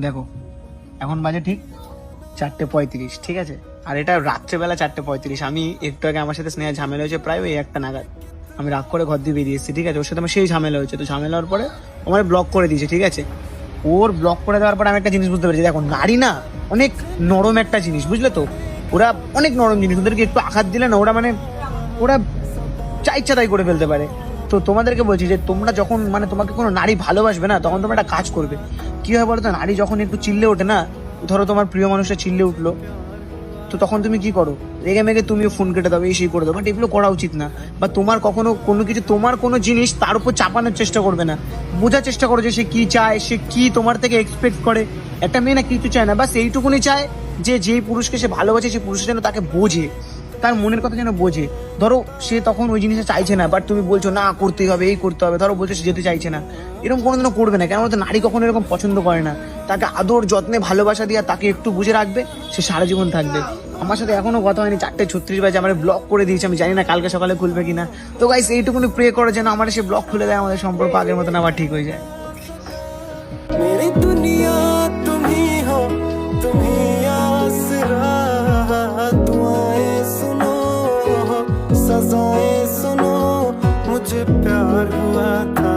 দেখো এখন বাজে ঠিক 4:35, ঠিক আছে? আর এটা রাত্রেবেলা 4:35। আমি একটু আগে আমার সাথে স্নেহা ঝামেলা হয়েছে প্রায় ওই 1টা নাগাদ। আমি রাগ করে ঘর দিয়ে বেরিয়ে এসেছি, ঠিক আছে? ওর সাথে আমার সেই ঝামেলা হয়েছে। তো ঝামেলা হওয়ার পরে আমার ব্লক করে দিয়েছে, ঠিক আছে? ওর ব্লক করে দেওয়ার পরে আমি একটা জিনিস বুঝতে পেরেছি, দেখো নারী না অনেক নরম একটা জিনিস, বুঝলে তো? ওরা অনেক নরম জিনিস, ওদেরকে একটু আঘাত দিলে না ওরা মানে ওরা যা ইচ্ছা তাই করে ফেলতে পারে। তো তোমাদেরকে বলছি যে তোমরা যখন মানে তোমাকে কোনো নারী ভালোবাসবে না, তখন তোমরা একটা কাজ করবে। কি হয় বলো তো, নারী যখন একটু চিল্লে ওঠে না, ধরো তোমার প্রিয় মানুষটা চিল্লে উঠলো, তো তখন তুমি কি করো? রেগে মেগে তুমিও ফোন কেটে দাও, এই সেই করে দাও। বাট এগুলো করা উচিত না। বা তোমার কখনো কোনো কিছু, তোমার কোনো জিনিস তার উপর চাপানোর চেষ্টা করবে না। বোঝার চেষ্টা করো যে সে কি চায়, সে কি তোমার থেকে এক্সপেক্ট করে। একটা মেয়ে না কিছু চায় না, বাস এইটুকুনি চায় যে যেই পুরুষকে সে ভালোবাসে সেই পুরুষের যেন তাকে বোঝে, তার মনের কথা যেন বোঝে। ধরো সে তখন ওই জিনিসটা চাইছে না, বাট তুমি বলছো না করতেই হবে, এই করতে হবে। ধরো বলছো সে যেতে চাইছে না, এরকম কোনোদিনও করবে না। কেন বলতো, নারী কখনো এরকম পছন্দ করে না। তাকে আদর যত্নে ভালোবাসা দিয়ে তাকে একটু বুঝে রাখবে, সে সারা জীবন থাকবে। আমার সাথে এখনো কথা হয়নি, 4:36 বাজে, আমার ব্লক করে দিয়েছে। আমি জানি না কালকে সকালে খুলবে কিনা। তো গাইস এইটুকুনি প্রে করো যেন আমার সে ব্লক খুলে দেয়, আমাদের সম্পর্ক আগের মতন আবার ঠিক হয়ে যায়। मेरी दुनिया तुम ही हो, तुम ही आसरा, दुआएं सुनो, सजाएं सुनो, मुझे प्यार हुआ था